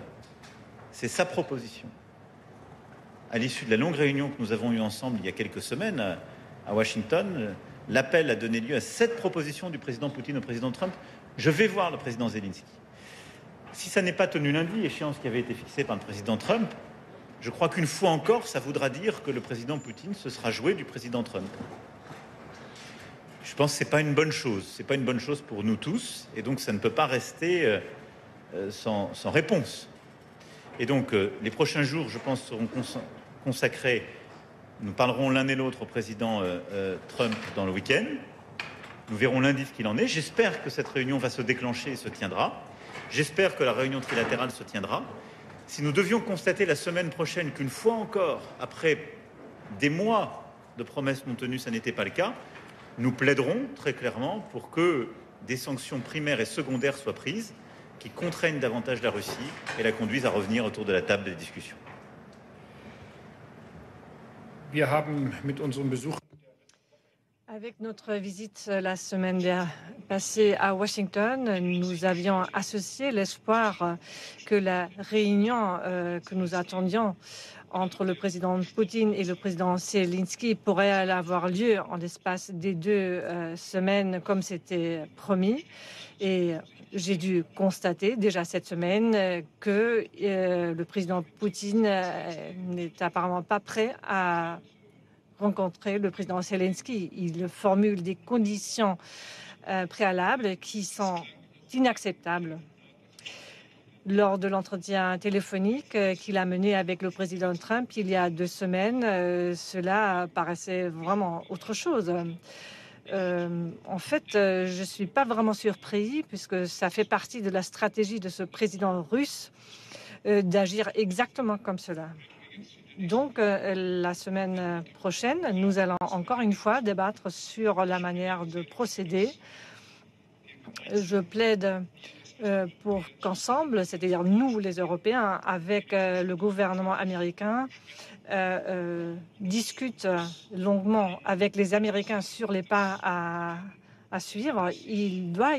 C'est sa proposition. À l'issue de la longue réunion que nous avons eue ensemble il y a quelques semaines à Washington, l'appel a donné lieu à cette proposition du président Poutine au président Trump. Je vais voir le président Zelensky. Si ça n'est pas tenu lundi, échéance qui avait été fixée par le président Trump, je crois qu'une fois encore, ça voudra dire que le président Poutine se sera joué du président Trump. Je pense que ce n'est pas une bonne chose. Ce n'est pas une bonne chose pour nous tous. Et donc, ça ne peut pas rester sans réponse. Et donc, les prochains jours, je pense, seront consacrés. Nous parlerons l'un et l'autre au président Trump dans le week-end. Nous verrons lundi ce qu'il en est. J'espère que cette réunion va se déclencher et se tiendra. J'espère que la réunion trilatérale se tiendra. Si nous devions constater la semaine prochaine qu'une fois encore, après des mois de promesses non tenues, ça n'était pas le cas, nous plaiderons très clairement pour que des sanctions primaires et secondaires soient prises qui contraignent davantage la Russie et la conduisent à revenir autour de la table des discussions. Wir haben mit unserem Besuch Avec notre visite la semaine passée à Washington, nous avions associé l'espoir que la réunion que nous attendions entre le président Poutine et le président Zelensky pourrait avoir lieu en l'espace des 2 semaines comme c'était promis. Et j'ai dû constater déjà cette semaine que le président Poutine n'est apparemment pas prêt à rencontrer le président Zelensky. Il formule des conditions préalables qui sont inacceptables. Lors de l'entretien téléphonique qu'il a mené avec le président Trump il y a 2 semaines, cela paraissait vraiment autre chose. En fait, je ne suis pas vraiment surpris puisque ça fait partie de la stratégie de ce président russe d'agir exactement comme cela. Donc, la semaine prochaine, nous allons encore une fois débattre sur la manière de procéder. Je plaide pour qu'ensemble, c'est-à-dire nous les Européens, avec le gouvernement américain, discutent longuement avec les Américains sur les pas à suivre. Il doit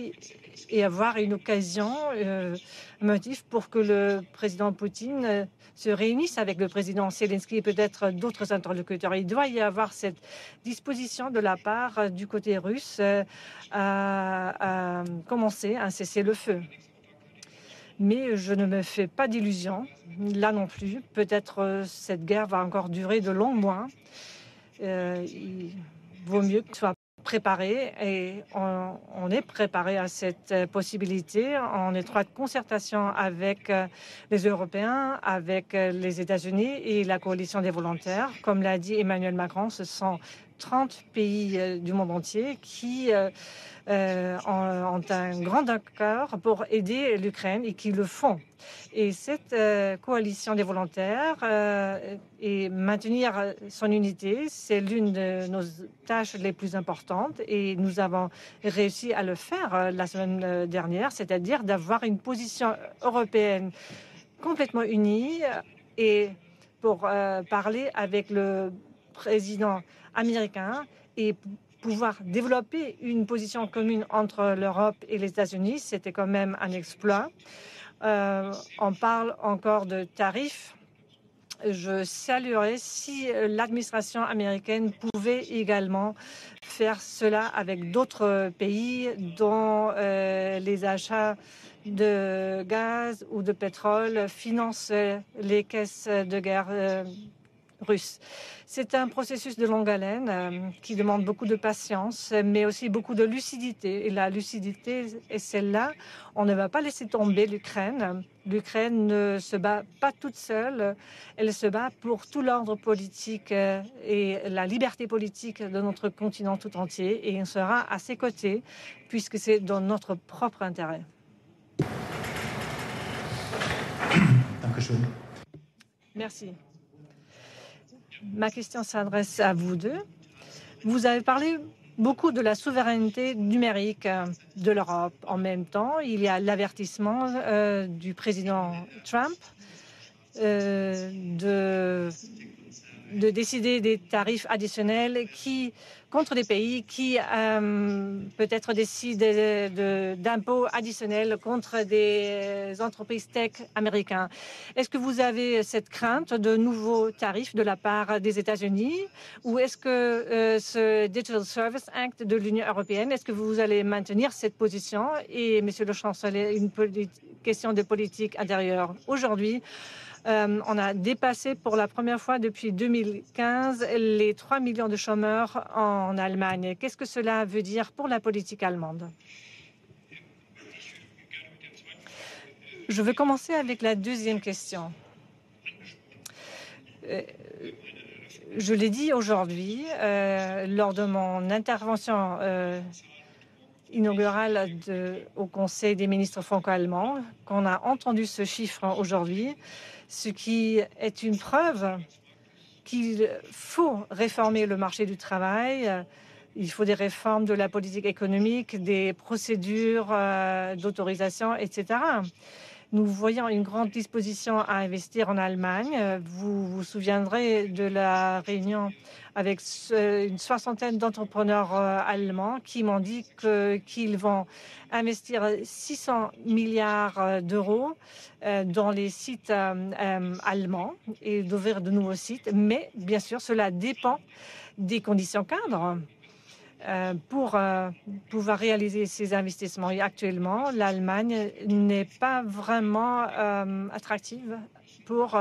y avoir une occasion, un motif pour que le président Poutine se réunisse avec le président Zelensky et peut-être d'autres interlocuteurs. Il doit y avoir cette disposition de la part du côté russe à commencer un cessez-le-feu. Mais je ne me fais pas d'illusions, là non plus. Peut-être cette guerre va encore durer de longs mois. Il vaut mieux que ce soit préparé et on est préparé à cette possibilité en étroite concertation avec les Européens, avec les États-Unis et la coalition des volontaires. Comme l'a dit Emmanuel Macron, ce sont 30 pays du monde entier qui ont un grand accord pour aider l'Ukraine et qui le font. Et cette coalition des volontaires et maintenir son unité, c'est l'une de nos tâches les plus importantes et nous avons réussi à le faire la semaine dernière, c'est-à-dire d'avoir une position européenne complètement unie et pour parler avec le président américain et pouvoir développer une position commune entre l'Europe et les États-Unis, c'était quand même un exploit. On parle encore de tarifs. Je saluerais si l'administration américaine pouvait également faire cela avec d'autres pays dont les achats de gaz ou de pétrole financent les caisses de guerre russes. C'est un processus de longue haleine qui demande beaucoup de patience, mais aussi beaucoup de lucidité. Et la lucidité est celle-là. On ne va pas laisser tomber l'Ukraine. L'Ukraine ne se bat pas toute seule. Elle se bat pour tout l'ordre politique et la liberté politique de notre continent tout entier. Et on sera à ses côtés, puisque c'est dans notre propre intérêt. Merci. Ma question s'adresse à vous deux. Vous avez parlé beaucoup de la souveraineté numérique de l'Europe. En même temps, il y a l'avertissement du président Trump de décider des tarifs additionnels contre des pays qui peut-être décident d'impôts additionnels contre des entreprises tech américaines. Est-ce que vous avez cette crainte de nouveaux tarifs de la part des États-Unis ou est-ce que ce Digital Service Act de l'Union européenne, est-ce que vous allez maintenir cette position? Et, Monsieur le Chancelier, une question de politique intérieure. Aujourd'hui, on a dépassé pour la première fois depuis 2015 les 3 millions de chômeurs en en Allemagne. Qu'est-ce que cela veut dire pour la politique allemande? Je veux commencer avec la deuxième question. Je l'ai dit aujourd'hui lors de mon intervention inaugurale au Conseil des ministres franco-allemands, qu'on a entendu ce chiffre aujourd'hui, ce qui est une preuve qu'il faut réformer le marché du travail. Il faut des réformes de la politique économique, des procédures d'autorisation, etc. Nous voyons une grande disposition à investir en Allemagne. Vous vous souviendrez de la réunion avec une soixantaine d'entrepreneurs allemands qui m'ont dit qu'ils vont investir 600 milliards d'euros dans les sites allemands et d'ouvrir de nouveaux sites. Mais bien sûr, cela dépend des conditions cadres. Pour pouvoir réaliser ces investissements. Et actuellement, l'Allemagne n'est pas vraiment attractive pour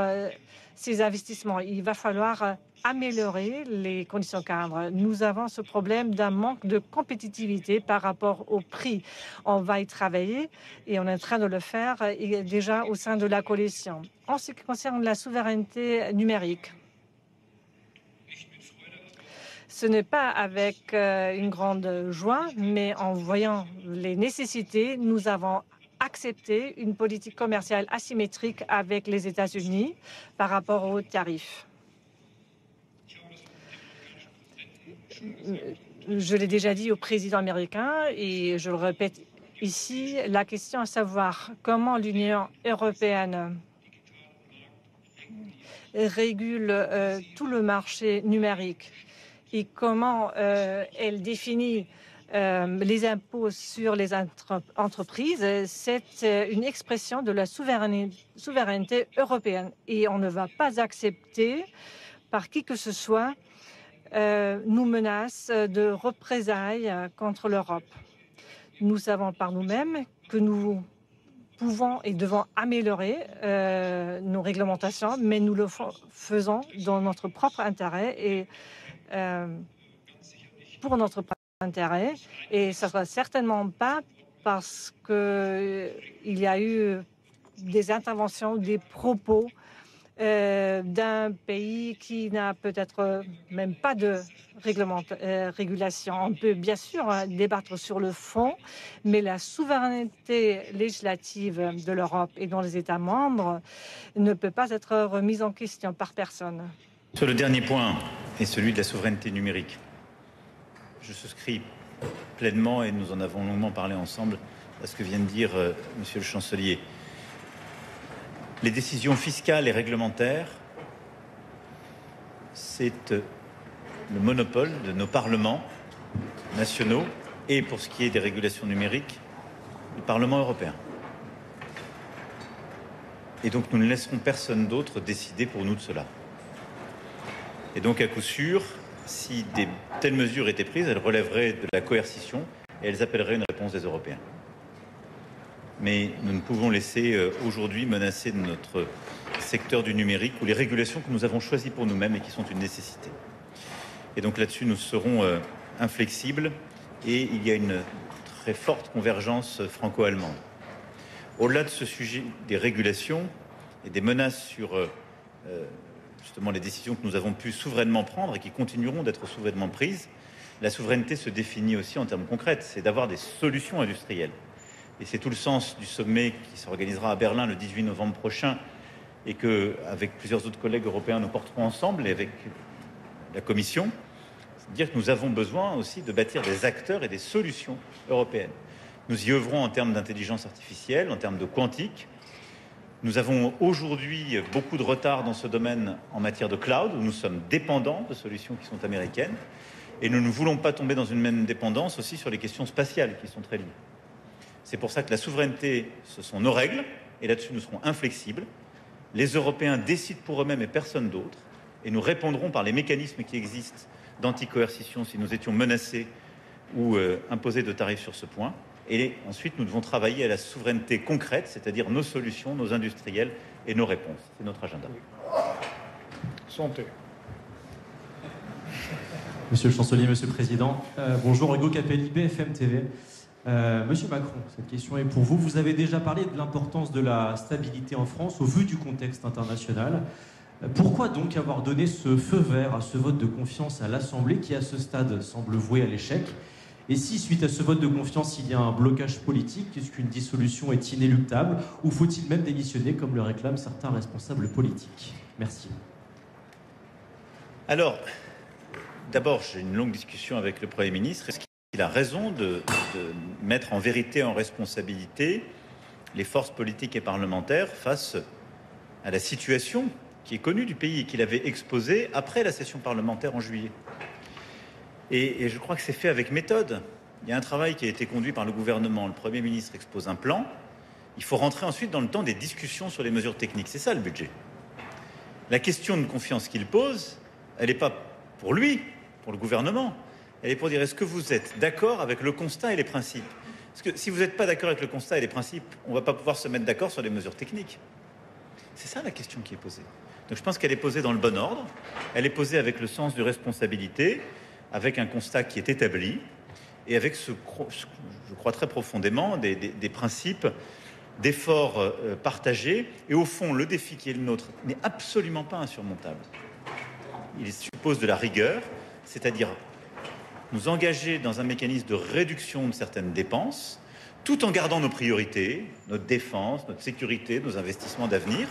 ces investissements. Il va falloir améliorer les conditions cadres. Nous avons ce problème d'un manque de compétitivité par rapport au prix. On va y travailler et on est en train de le faire déjà au sein de la coalition. En ce qui concerne la souveraineté numérique, ce n'est pas avec une grande joie, mais en voyant les nécessités, nous avons accepté une politique commerciale asymétrique avec les États-Unis par rapport aux tarifs. Je l'ai déjà dit au président américain et je le répète ici, la question à savoir comment l'Union européenne régule tout le marché numérique et comment elle définit les impôts sur les entreprises, c'est une expression de la souveraineté européenne. Et on ne va pas accepter par qui que ce soit nous menace de représailles contre l'Europe. Nous savons par nous-mêmes que nous pouvons et devons améliorer nos réglementations, mais nous le faisons dans notre propre intérêt et pour notre propre intérêt. Et ça ne sera certainement pas parce qu'il y a eu des interventions, des propos d'un pays qui n'a peut-être même pas de régulation. On peut bien sûr débattre sur le fond, mais la souveraineté législative de l'Europe et dans les États membres ne peut pas être remise en question par personne. Sur le dernier point, et celui de la souveraineté numérique, je souscris pleinement, et nous en avons longuement parlé ensemble, à ce que vient de dire Monsieur le Chancelier. Les décisions fiscales et réglementaires, c'est le monopole de nos parlements nationaux et, pour ce qui est des régulations numériques, du Parlement européen. Et donc nous ne laisserons personne d'autre décider pour nous de cela. Et donc à coup sûr, si de telles mesures étaient prises, elles relèveraient de la coercition et elles appelleraient une réponse des Européens. Mais nous ne pouvons laisser aujourd'hui menacer notre secteur du numérique ou les régulations que nous avons choisies pour nous-mêmes et qui sont une nécessité. Et donc là-dessus, nous serons inflexibles et il y a une très forte convergence franco-allemande. Au-delà de ce sujet des régulations et des menaces sur justement les décisions que nous avons pu souverainement prendre et qui continueront d'être souverainement prises, la souveraineté se définit aussi en termes concrets, c'est d'avoir des solutions industrielles. Et c'est tout le sens du sommet qui s'organisera à Berlin le 18 novembre prochain et que, avec plusieurs autres collègues européens, nous porterons ensemble et avec la Commission, c'est dire que nous avons besoin aussi de bâtir des acteurs et des solutions européennes. Nous y œuvrons en termes d'intelligence artificielle, en termes de quantique. Nous avons aujourd'hui beaucoup de retard dans ce domaine en matière de cloud, où nous sommes dépendants de solutions qui sont américaines. Et nous ne voulons pas tomber dans une même dépendance aussi sur les questions spatiales qui sont très liées. C'est pour ça que la souveraineté, ce sont nos règles, et là-dessus nous serons inflexibles. Les Européens décident pour eux-mêmes et personne d'autre, et nous répondrons par les mécanismes qui existent d'anti-coercition si nous étions menacés ou imposés de tarifs sur ce point. Et ensuite, nous devons travailler à la souveraineté concrète, c'est-à-dire nos solutions, nos industriels et nos réponses. C'est notre agenda. Santé. Monsieur le chancelier, monsieur le président. Bonjour, Hugo Capelli, BFM TV. Monsieur Macron, cette question est pour vous. Vous avez déjà parlé de l'importance de la stabilité en France au vu du contexte international. Pourquoi donc avoir donné ce feu vert à ce vote de confiance à l'Assemblée qui, à ce stade, semble voué à l'échec? Et si, suite à ce vote de confiance, il y a un blocage politique, est-ce qu'une dissolution est inéluctable ou faut-il même démissionner, comme le réclament certains responsables politiques? Merci. Alors, d'abord, j'ai une longue discussion avec le Premier ministre. Est-ce qu'il a raison de mettre en vérité, en responsabilité, les forces politiques et parlementaires face à la situation qui est connue du pays et qu'il avait exposée après la session parlementaire en juillet? Et je crois que c'est fait avec méthode. Il y a un travail qui a été conduit par le gouvernement. Le Premier ministre expose un plan. Il faut rentrer ensuite dans le temps des discussions sur les mesures techniques. C'est ça le budget. La question de confiance qu'il pose, elle n'est pas pour lui, pour le gouvernement. Elle est pour dire, est-ce que vous êtes d'accord avec le constat et les principes? Parce que si vous n'êtes pas d'accord avec le constat et les principes, on ne va pas pouvoir se mettre d'accord sur les mesures techniques. C'est ça la question qui est posée. Donc je pense qu'elle est posée dans le bon ordre. Elle est posée avec le sens de responsabilité, avec un constat qui est établi et avec je crois très profondément, des principes d'efforts partagés. Et au fond, le défi qui est le nôtre n'est absolument pas insurmontable. Il suppose de la rigueur, c'est-à-dire nous engager dans un mécanisme de réduction de certaines dépenses, tout en gardant nos priorités, notre défense, notre sécurité, nos investissements d'avenir,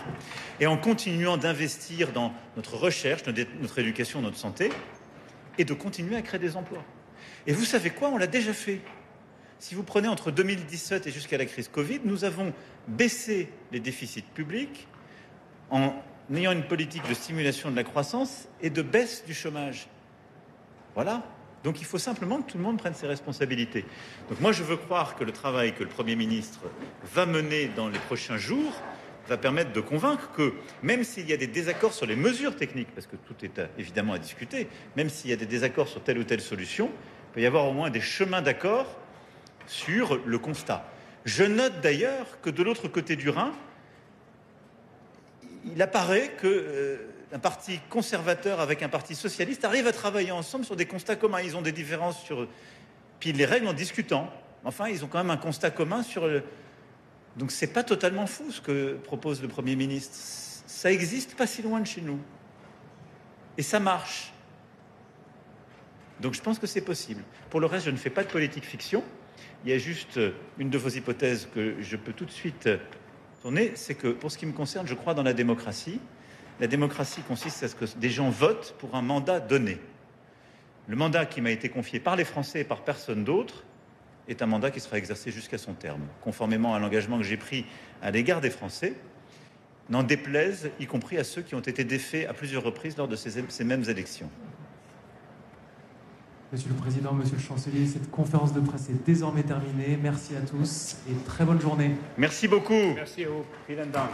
et en continuant d'investir dans notre recherche, notre éducation, notre santé, et de continuer à créer des emplois. Et vous savez quoi? On l'a déjà fait. Si vous prenez entre 2017 et jusqu'à la crise Covid, nous avons baissé les déficits publics en ayant une politique de stimulation de la croissance et de baisse du chômage. Voilà. Donc il faut simplement que tout le monde prenne ses responsabilités. Donc moi je veux croire que le travail que le Premier ministre va mener dans les prochains jours va permettre de convaincre que, même s'il y a des désaccords sur les mesures techniques, parce que tout est évidemment à discuter, même s'il y a des désaccords sur telle ou telle solution, il peut y avoir au moins des chemins d'accord sur le constat. Je note d'ailleurs que de l'autre côté du Rhin, il apparaît qu'un parti conservateur avec un parti socialiste arrive à travailler ensemble sur des constats communs. Ils ont des différences sur... Puis ils les règlent en discutant. Enfin, ils ont quand même un constat commun sur... Donc c'est pas totalement fou ce que propose le Premier ministre. Ça existe pas si loin de chez nous. Et ça marche. Donc je pense que c'est possible. Pour le reste, je ne fais pas de politique fiction. Il y a juste une de vos hypothèses que je peux tout de suite tourner, c'est que pour ce qui me concerne, je crois dans la démocratie. La démocratie consiste à ce que des gens votent pour un mandat donné. Le mandat qui m'a été confié par les Français et par personne d'autre est un mandat qui sera exercé jusqu'à son terme, conformément à l'engagement que j'ai pris à l'égard des Français, n'en déplaise, y compris à ceux qui ont été défaits à plusieurs reprises lors de ces mêmes élections. Monsieur le Président, Monsieur le Chancelier, cette conférence de presse est désormais terminée. Merci à tous et très bonne journée. Merci beaucoup. Merci à vous. Vielen Dank.